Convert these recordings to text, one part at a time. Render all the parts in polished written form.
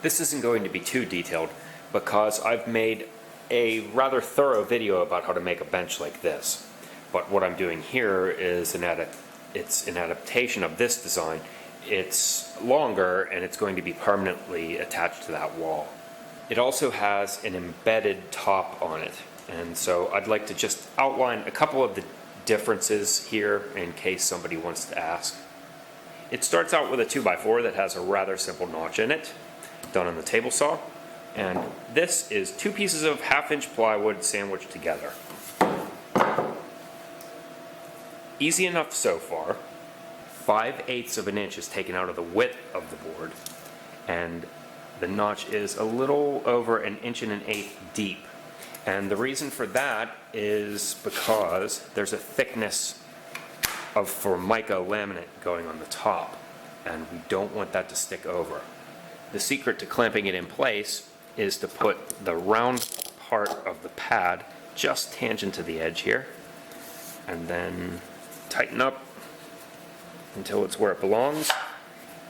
This isn't going to be too detailed because I've made a rather thorough video about how to make a bench like this. But what I'm doing here is it's an adaptation of this design. It's longer and it's going to be permanently attached to that wall. It also has an embedded top on it, and so I'd like to just outline a couple of the differences here in case somebody wants to ask. It starts out with a 2x4 that has a rather simple notch in it, done on the table saw, and this is 2 pieces of 1/2-inch plywood sandwiched together. Easy enough so far. 5/8 of an inch is taken out of the width of the board, and the notch is a little over 1 1/8 inches deep. And the reason for that is because there's a thickness of Formica laminate going on the top, and we don't want that to stick over. The secret to clamping it in place is to put the round part of the pad just tangent to the edge here, and then tighten up until it's where it belongs.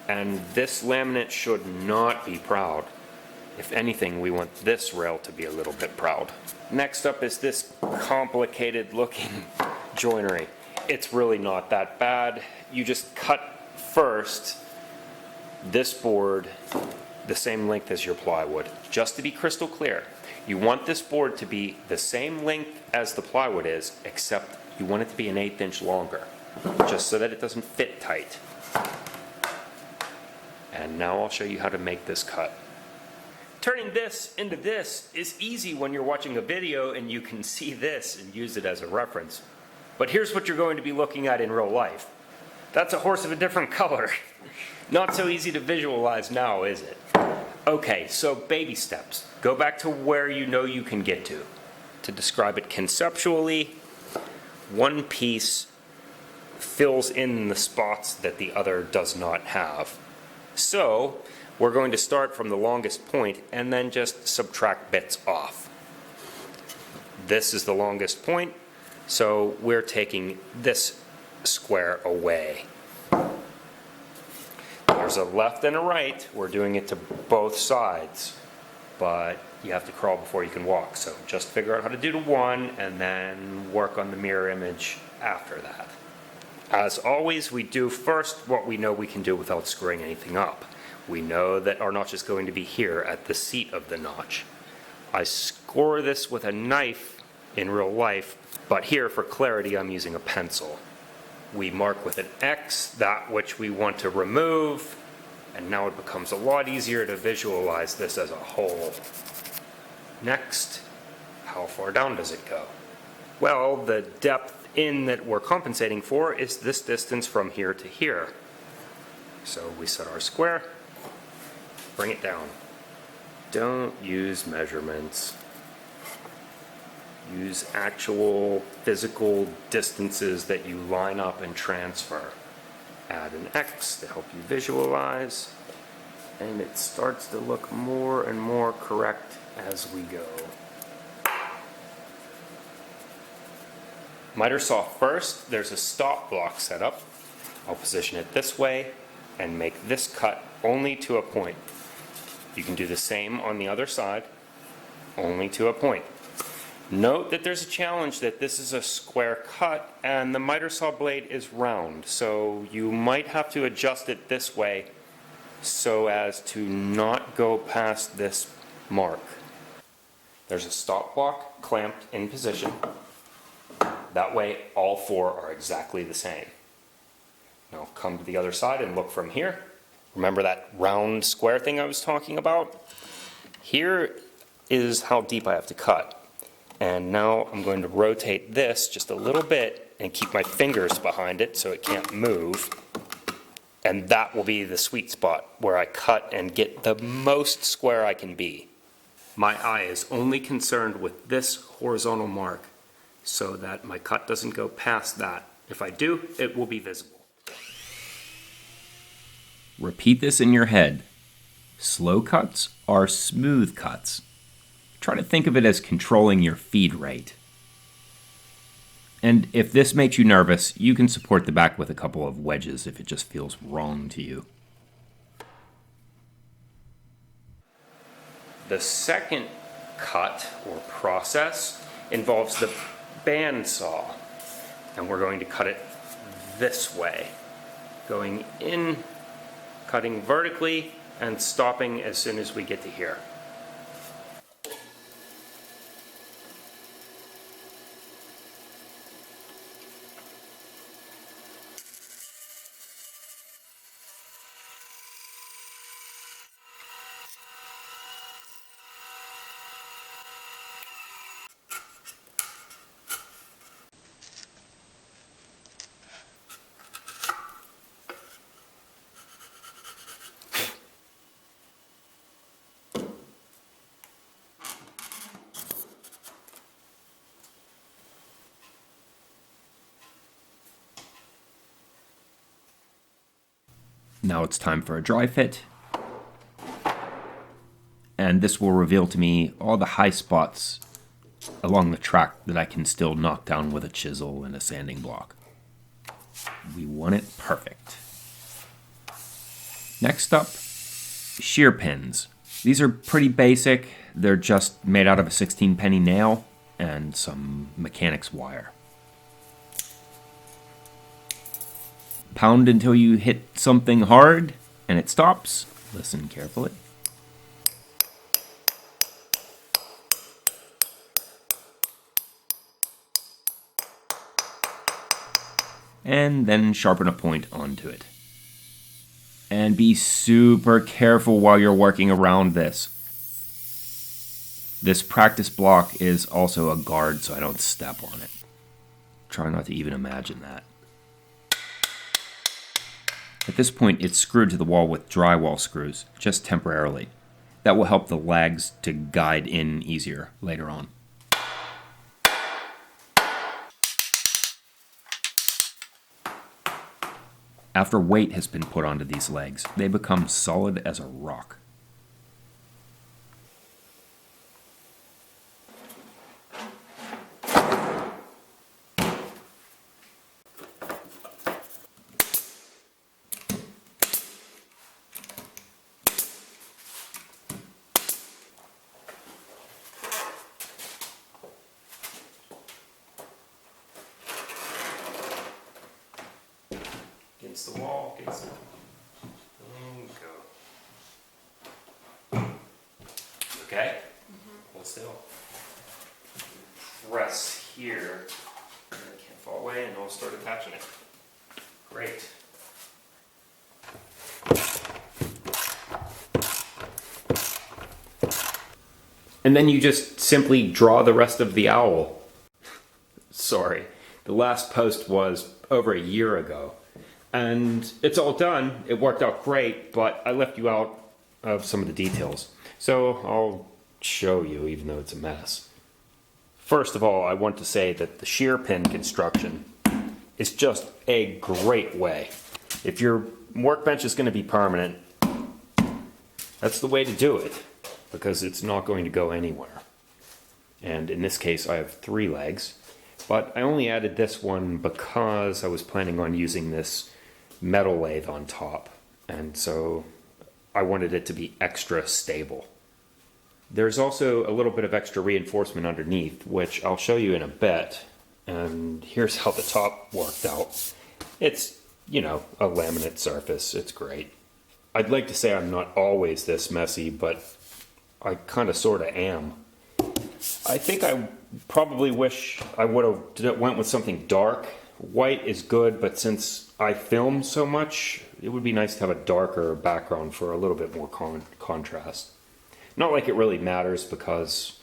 And this laminate should not be proud. If anything, we want this rail to be a little bit proud. Next up is this complicated looking joinery. It's really not that bad. You just cut first this board the same length as your plywood. Just to be crystal clear, you want this board to be the same length as the plywood is, except you want it to be 1/8 inch longer, just so that it doesn't fit tight. And now I'll show you how to make this cut. Turning this into this is easy when you're watching a video and you can see this and use it as a reference. But here's what you're going to be looking at in real life. That's a horse of a different color. Not so easy to visualize now, is it? Okay, so baby steps. Go back to where you know you can get to. To describe it conceptually, one piece fills in the spots that the other does not have. So we're going to start from the longest point and then just subtract bits off. This is the longest point, so we're taking this square away. There's a left and a right. We're doing it to both sides, but you have to crawl before you can walk. So just figure out how to do to one and then work on the mirror image after that. As always, we do first what we know we can do without screwing anything up. We know that our notch is going to be here at the seat of the notch. I score this with a knife in real life, but here for clarity I'm using a pencil. We mark with an X that which we want to remove, and now it becomes a lot easier to visualize this as a whole. Next, how far down does it go? Well, the depth in that we're compensating for is this distance from here to here. So we set our square, bring it down. Don't use measurements. Use actual physical distances that you line up and transfer. Add an X to help you visualize, and it starts to look more and more correct as we go. Miter saw first, there's a stop block set up. I'll position it this way and make this cut only to a point. You can do the same on the other side, only to a point. Note that there's a challenge that this is a square cut and the miter saw blade is round, so you might have to adjust it this way so as to not go past this mark. There's a stop block clamped in position. That way all 4 are exactly the same. Now come to the other side and look from here. Remember that round square thing I was talking about? Here is how deep I have to cut. And now I'm going to rotate this just a little bit and keep my fingers behind it so it can't move. And that will be the sweet spot where I cut and get the most square I can be. My eye is only concerned with this horizontal mark so that my cut doesn't go past that. If I do, it will be visible. Repeat this in your head. Slow cuts are smooth cuts. Try to think of it as controlling your feed rate. And if this makes you nervous, you can support the back with a couple of wedges if it just feels wrong to you. The second cut or process involves the bandsaw, and we're going to cut it this way, going in, cutting vertically, and stopping as soon as we get to here. Now it's time for a dry fit. And this will reveal to me all the high spots along the track that I can still knock down with a chisel and a sanding block. We want it perfect. Next up, shear pins. These are pretty basic. They're just made out of a 16-penny nail and some mechanics wire. Pound until you hit something hard and it stops. Listen carefully. And then sharpen a point onto it. And be super careful while you're working around this. This practice block is also a guard so I don't step on it. Try not to even imagine that. At this point, it's screwed to the wall with drywall screws, just temporarily. That will help the lags to guide in easier later on. After weight has been put onto these legs, they become solid as a rock. Against the wall, against the wall. And go. Okay? Hold still. Press here. It can't fall away, and I'll start attaching it. Great. And then you just simply draw the rest of the owl. Sorry, the last post was over a year ago. And it's all done. It worked out great, but I left you out of some of the details. So I'll show you, even though it's a mess. First of all, I want to say that the shear pin construction is just a great way. If your workbench is going to be permanent, that's the way to do it, because it's not going to go anywhere. And in this case, I have 3 legs, but I only added this one because I was planning on using this metal lathe on top, and so I wanted it to be extra stable. There's also a little bit of extra reinforcement underneath, which I'll show you in a bit, and here's how the top worked out. It's, you know, a laminate surface. It's great. I'd like to say I'm not always this messy, but I kind of sort of am. I think I probably wish I would have went with something dark. White is good, but since I film so much, it would be nice to have a darker background for a little bit more contrast. Not like it really matters, because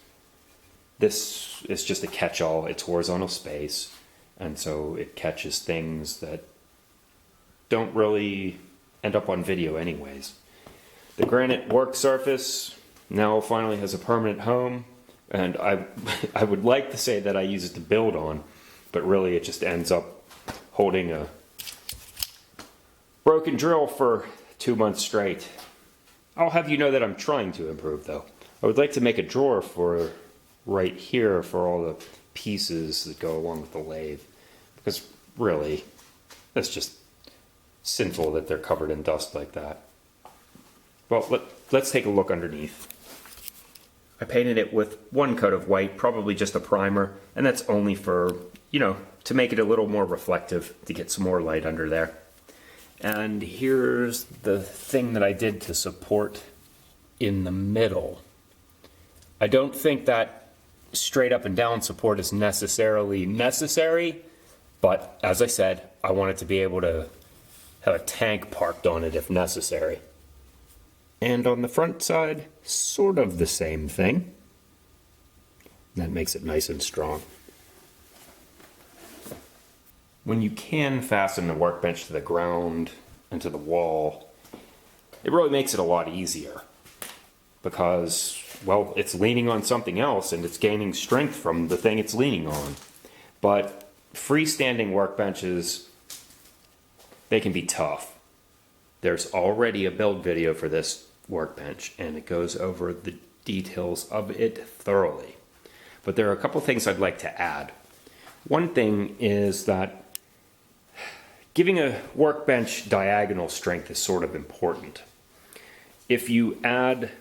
this is just a catch-all. It's horizontal space, and so it catches things that don't really end up on video anyways. The granite work surface now finally has a permanent home, and I would like to say that I use it to build on, but really it just ends up holding a broken drill for 2 months straight. I'll have you know that I'm trying to improve, though. I would like to make a drawer for right here for all the pieces that go along with the lathe, because really, it's just sinful that they're covered in dust like that. Well, let's take a look underneath. I painted it with one coat of white, probably just a primer, and that's only for, you know, to make it a little more reflective, to get some more light under there. And here's the thing that I did to support in the middle. I don't think that straight up and down support is necessarily necessary, but as I said, I wanted to be able to have a tank parked on it if necessary. And on the front side, sort of the same thing. That makes it nice and strong. When you can fasten the workbench to the ground and to the wall, it really makes it a lot easier because, well, it's leaning on something else and it's gaining strength from the thing it's leaning on. But freestanding workbenches, they can be tough. There's already a build video for this workbench and it goes over the details of it thoroughly. But there are a couple things I'd like to add. One thing is that giving a workbench diagonal strength is sort of important. If you add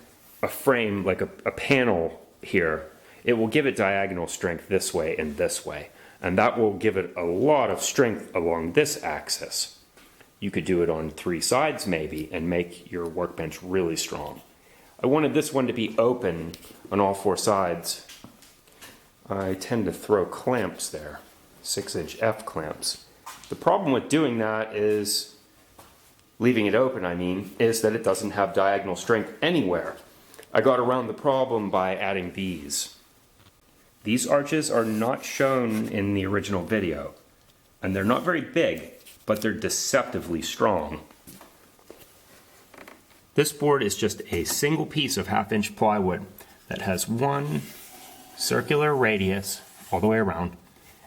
a frame, like a panel here, it will give it diagonal strength this way and this way. And that will give it a lot of strength along this axis. You could do it on 3 sides maybe and make your workbench really strong. I wanted this one to be open on all 4 sides. I tend to throw clamps there, 6-inch F clamps. The problem with doing that is, leaving it open I mean, is that it doesn't have diagonal strength anywhere. I got around the problem by adding these. These arches are not shown in the original video, and they're not very big, but they're deceptively strong. This board is just a single piece of 1/2-inch plywood that has one circular radius all the way around,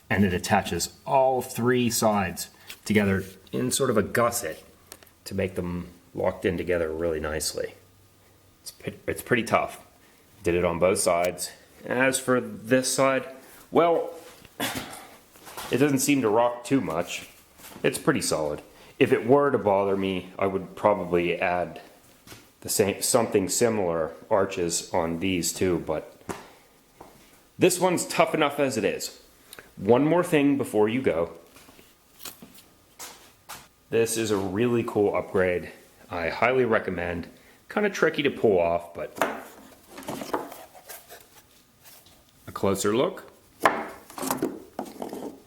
and it attaches all 3 sides together in sort of a gusset to make them locked in together really nicely. It's pretty tough. Did it on both sides. As for this side, well, it doesn't seem to rock too much. It's pretty solid. If it were to bother me, I would probably add something similar arches on these too, but this one's tough enough as it is. One more thing before you go. This is a really cool upgrade. I highly recommend. Kind of tricky to pull off, but a closer look.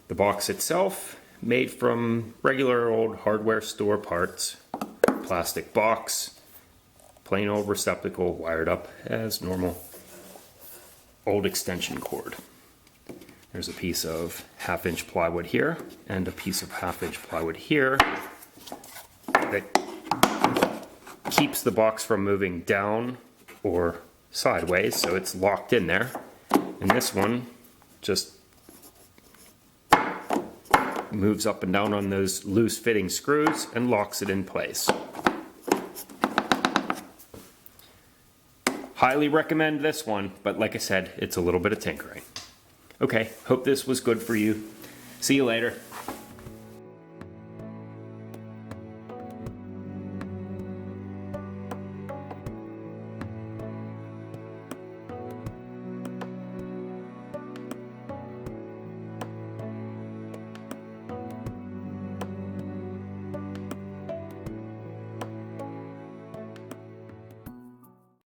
The box itself, made from regular old hardware store parts. Plastic box, plain old receptacle wired up as normal. Old extension cord. There's a piece of 1/2-inch plywood here and a piece of 1/2-inch plywood here that keeps the box from moving down or sideways, so it's locked in there. And this one just moves up and down on those loose fitting screws and locks it in place. Highly recommend this one, but like I said, it's a little bit of tinkering. Okay, hope this was good for you. See you later.